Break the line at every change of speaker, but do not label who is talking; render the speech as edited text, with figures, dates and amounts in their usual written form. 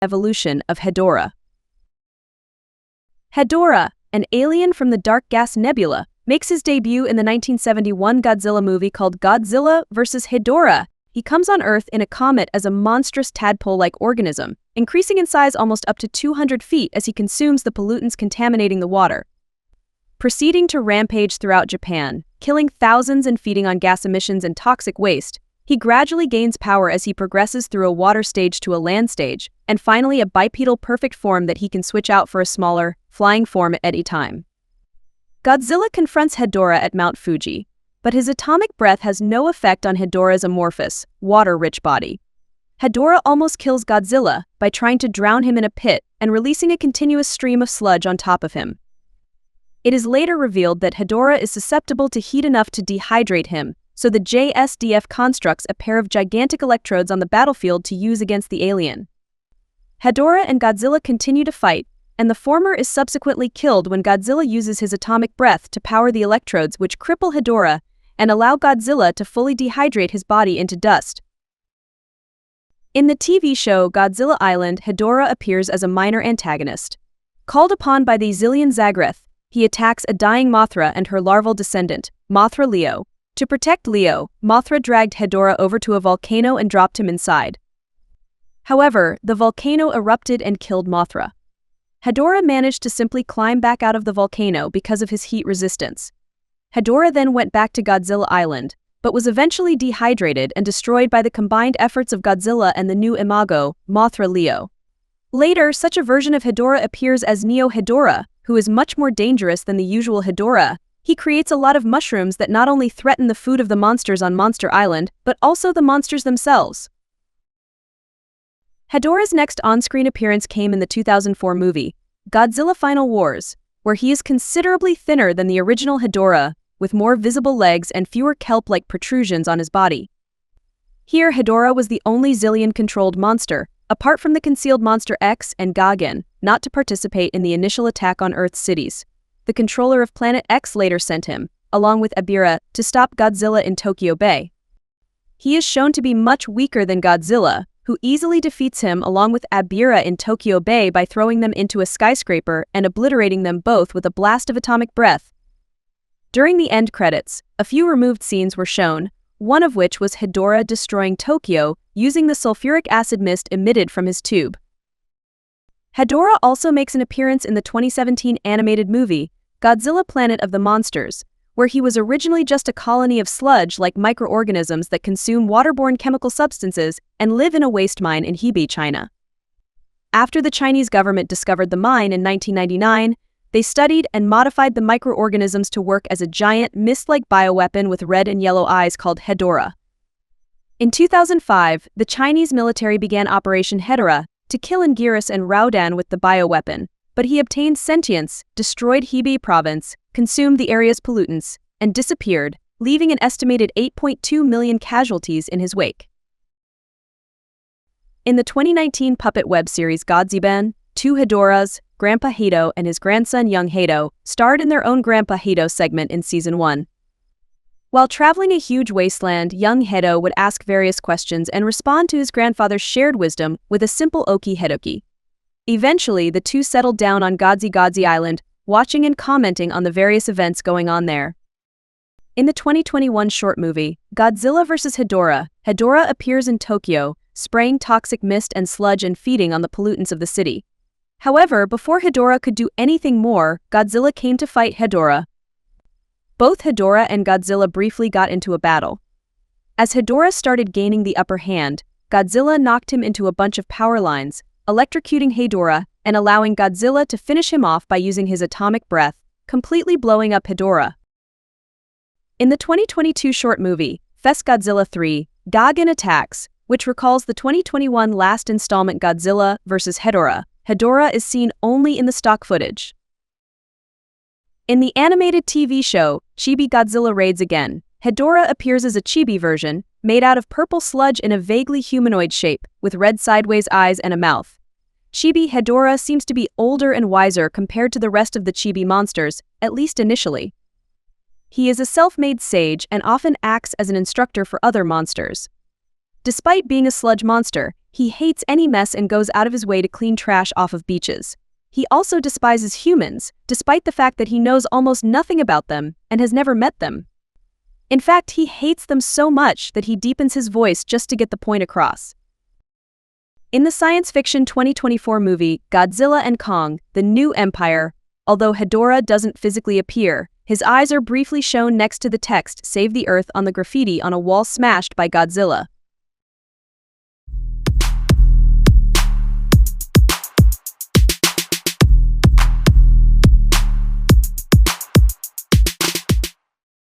Evolution of Hedorah. Hedorah, an alien from the dark gas nebula, makes his debut in the 1971 Godzilla movie called Godzilla vs. Hedorah. He comes on Earth in a comet as a monstrous tadpole-like organism, increasing in size almost up to 200 feet as he consumes the pollutants contaminating the water. Proceeding to rampage throughout Japan, killing thousands and feeding on gas emissions and toxic waste, he gradually gains power as he progresses through a water stage to a land stage, and finally a bipedal perfect form that he can switch out for a smaller, flying form at any time. Godzilla confronts Hedorah at Mount Fuji, but his atomic breath has no effect on Hedorah's amorphous, water-rich body. Hedorah almost kills Godzilla by trying to drown him in a pit and releasing a continuous stream of sludge on top of him. It is later revealed that Hedorah is susceptible to heat enough to dehydrate him, so the JSDF constructs a pair of gigantic electrodes on the battlefield to use against the alien. Hedorah and Godzilla continue to fight, and the former is subsequently killed when Godzilla uses his atomic breath to power the electrodes which cripple Hedorah and allow Godzilla to fully dehydrate his body into dust. In the TV show Godzilla Island, Hedorah appears as a minor antagonist. Called upon by the Zillion Zagreth, he attacks a dying Mothra and her larval descendant, Mothra Leo. To protect Leo, Mothra dragged Hedorah over to a volcano and dropped him inside. However, the volcano erupted and killed Mothra. Hedorah managed to simply climb back out of the volcano because of his heat resistance. Hedorah then went back to Godzilla Island, but was eventually dehydrated and destroyed by the combined efforts of Godzilla and the new imago, Mothra Leo. Later, such a version of Hedorah appears as Neo Hedorah, who is much more dangerous than the usual Hedorah. He creates a lot of mushrooms that not only threaten the food of the monsters on Monster Island, but also the monsters themselves. Hedorah's next on-screen appearance came in the 2004 movie, Godzilla Final Wars, where he is considerably thinner than the original Hedorah, with more visible legs and fewer kelp-like protrusions on his body. Here, Hedorah was the only Zillion-controlled monster, apart from the concealed Monster X and Gigan, not to participate in the initial attack on Earth's cities. The controller of Planet X later sent him, along with Ebirah, to stop Godzilla in Tokyo Bay. He is shown to be much weaker than Godzilla, who easily defeats him along with Ebirah in Tokyo Bay by throwing them into a skyscraper and obliterating them both with a blast of atomic breath. During the end credits, a few removed scenes were shown, one of which was Hedorah destroying Tokyo using the sulfuric acid mist emitted from his tube. Hedorah also makes an appearance in the 2017 animated movie, Godzilla Planet of the Monsters, where he was originally just a colony of sludge-like microorganisms that consume waterborne chemical substances and live in a waste mine in Chibi, China. After the Chinese government discovered the mine in 1999, they studied and modified the microorganisms to work as a giant mist-like bioweapon with red and yellow eyes called Hedorah. In 2005, the Chinese military began Operation Hedorah to kill Anguirus and Raudan with the bioweapon, but he obtained sentience, destroyed Hebei province, consumed the area's pollutants, and disappeared, leaving an estimated 8.2 million casualties in his wake. In the 2019 puppet web series Godziban, two Hedorahs, Grandpa Hedo and his grandson Young Hedo, starred in their own Grandpa Hedo segment in Season 1. While traveling a huge wasteland, young Hedo would ask various questions and respond to his grandfather's shared wisdom with a simple Oki Hedoki. Eventually, the two settled down on Godzilla Island, watching and commenting on the various events going on there. In the 2021 short movie, Godzilla vs. Hedorah, Hedorah appears in Tokyo, spraying toxic mist and sludge and feeding on the pollutants of the city. However, before Hedorah could do anything more, Godzilla came to fight Hedorah. Both Hedorah and Godzilla briefly got into a battle. As Hedorah started gaining the upper hand, Godzilla knocked him into a bunch of power lines, electrocuting Hedorah and allowing Godzilla to finish him off by using his atomic breath, completely blowing up Hedorah. In the 2022 short movie, Fest Godzilla 3, Gigan Attacks, which recalls the 2021 last installment Godzilla vs. Hedorah, Hedorah is seen only in the stock footage. In the animated TV show, Chibi Godzilla Raids Again, Hedorah appears as a chibi version, made out of purple sludge in a vaguely humanoid shape, with red sideways eyes and a mouth. Chibi Hedorah seems to be older and wiser compared to the rest of the chibi monsters, at least initially. He is a self-made sage and often acts as an instructor for other monsters. Despite being a sludge monster, He hates any mess and goes out of his way to clean trash off of beaches. He also despises humans, despite the fact that he knows almost nothing about them and has never met them. In fact, he hates them so much that he deepens his voice just to get the point across. In the science fiction 2024 movie Godzilla and Kong, The New Empire, although Hedorah doesn't physically appear, his eyes are briefly shown next to the text "Save the Earth" on the graffiti on a wall smashed by Godzilla.